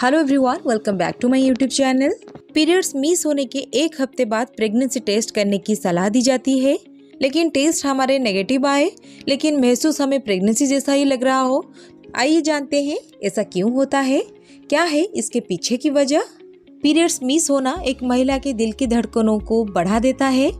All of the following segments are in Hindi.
Hello everyone, welcome back to my YouTube channel. Periods miss होने के एक हफ्ते बाद प्रेगनेंसी टेस्ट करने की सलाह दी जाती है, लेकिन टेस्ट हमारे नेगेटिव आए लेकिन महसूस हमें प्रेगनेंसी जैसा ही लग रहा हो। आइए जानते हैं ऐसा क्यों होता है, क्या है इसके पीछे की वजह। पीरियड्स मिस होना एक महिला के दिल की धड़कनों को बढ़ा देता है,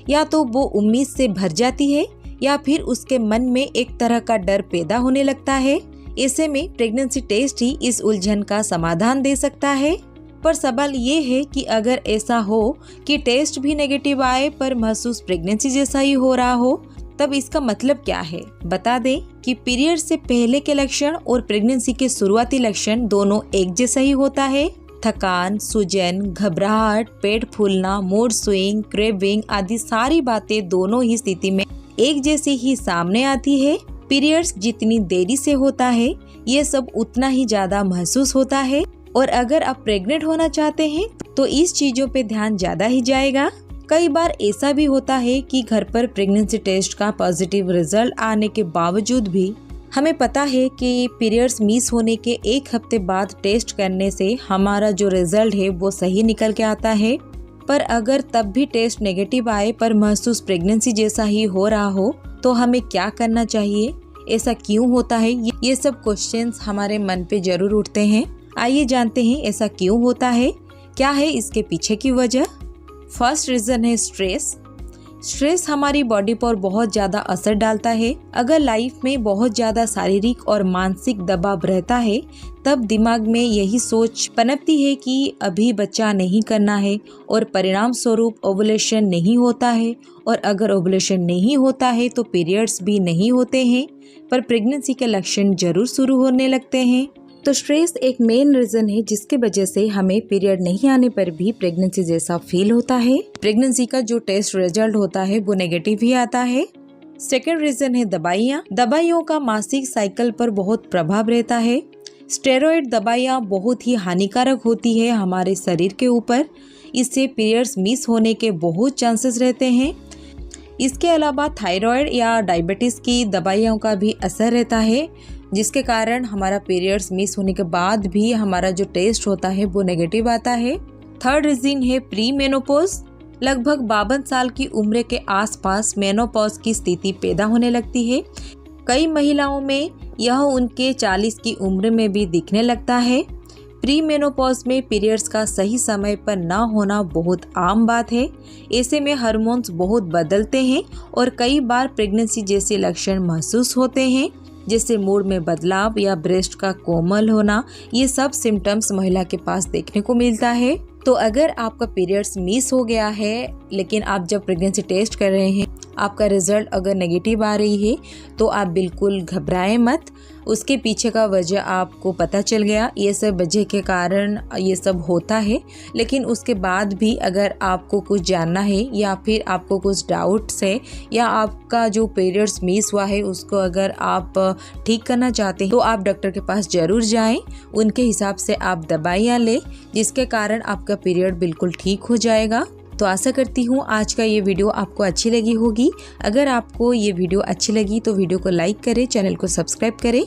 या तो वो उम्मीद से भर जाती है या फिर उसके मन में एक तरह का डर पैदा होने लगता है। ऐसे में प्रेगनेंसी टेस्ट ही इस उलझन का समाधान दे सकता है। पर सवाल ये है कि अगर ऐसा हो कि टेस्ट भी नेगेटिव आए पर महसूस प्रेगनेंसी जैसा ही हो रहा हो, तब इसका मतलब क्या है। बता दें कि पीरियड से पहले के लक्षण और प्रेगनेंसी के शुरुआती लक्षण दोनों एक जैसा ही होता है। थकान, सूजन, घबराहट, पेट फूलना, मूड स्विंग, क्रेविंग आदि सारी बातें दोनों ही स्थिति में एक जैसी ही सामने आती है। पीरियड्स जितनी देरी से होता है ये सब उतना ही ज्यादा महसूस होता है, और अगर आप प्रेग्नेंट होना चाहते हैं तो इस चीजों पे ध्यान ज्यादा ही जाएगा। कई बार ऐसा भी होता है कि घर पर प्रेगनेंसी टेस्ट का पॉजिटिव रिजल्ट आने के बावजूद भी हमें पता है कि पीरियड्स मिस होने के एक हफ्ते बाद टेस्ट करने से हमारा जो रिजल्ट है वो सही निकल के आता है। पर अगर तब भी टेस्ट नेगेटिव आए पर महसूस प्रेगनेंसी जैसा ही हो रहा हो तो हमें क्या करना चाहिए, ऐसा क्यों होता है, ये सब क्वेश्चंस हमारे मन पे जरूर उठते हैं। आइए जानते हैं ऐसा क्यों होता है, क्या है इसके पीछे की वजह। फर्स्ट रीजन है स्ट्रेस। स्ट्रेस हमारी बॉडी पर बहुत ज्यादा असर डालता है। अगर लाइफ में बहुत ज्यादा शारीरिक और मानसिक दबाव रहता है तब दिमाग में यही सोच पनपती है कि अभी बच्चा नहीं करना है, और परिणाम स्वरूप ओवुलेशन नहीं होता है, और अगर ओवुलेशन नहीं होता है तो पीरियड्स भी नहीं होते हैं, पर प्रेगनेंसी के लक्षण जरूर शुरू होने लगते हैं। तो स्ट्रेस एक मेन रीजन है जिसके वजह से हमें पीरियड नहीं आने पर भी प्रेगनेंसी जैसा फील होता है। प्रेगनेंसी का जो टेस्ट रिजल्ट होता है वो नेगेटिव ही आता है। सेकेंड रीजन है दवाइयाँ। दवाइयों का मासिक साइकिल पर बहुत प्रभाव रहता है। स्टेरॉइड दवाइयाँ बहुत ही हानिकारक होती है हमारे शरीर के ऊपर, इससे पीरियड्स मिस होने के बहुत चांसेस रहते हैं। इसके अलावा थायराइड या डायबिटीज की दवाइयों का भी असर रहता है, जिसके कारण हमारा पीरियड्स मिस होने के बाद भी हमारा जो टेस्ट होता है वो नेगेटिव आता है। थर्ड रीजन है प्री मेनोपॉज। लगभग 52 साल की उम्र के आसपास मेनोपॉज की स्थिति पैदा होने लगती है। कई महिलाओं में यह उनके 40 की उम्र में भी दिखने लगता है। प्री मेनोपॉज में पीरियड्स का सही समय पर न होना बहुत आम बात है। ऐसे में हार्मोन्स बहुत बदलते हैं और कई बार प्रेगनेंसी जैसे लक्षण महसूस होते हैं, जैसे मूड में बदलाव या ब्रेस्ट का कोमल होना। ये सब सिम्टम्स महिला के पास देखने को मिलता है। तो अगर आपका पीरियड्स मिस हो गया है लेकिन आप जब प्रेगनेंसी टेस्ट कर रहे हैं आपका रिजल्ट अगर नेगेटिव आ रही है तो आप बिल्कुल घबराएं मत। उसके पीछे का वजह आपको पता चल गया, ये सब वजह के कारण ये सब होता है। लेकिन उसके बाद भी अगर आपको कुछ जानना है या फिर आपको कुछ डाउट्स है या आपका जो पीरियड्स मिस हुआ है उसको अगर आप ठीक करना चाहते हैं तो आप डॉक्टर के पास ज़रूर जाएं। उनके हिसाब से आप दवाइयाँ लें जिसके कारण आपका पीरियड बिल्कुल ठीक हो जाएगा। तो आशा करती हूँ आज का ये वीडियो आपको अच्छी लगी होगी। अगर आपको ये वीडियो अच्छी लगी तो वीडियो को लाइक करें, चैनल को सब्सक्राइब करें।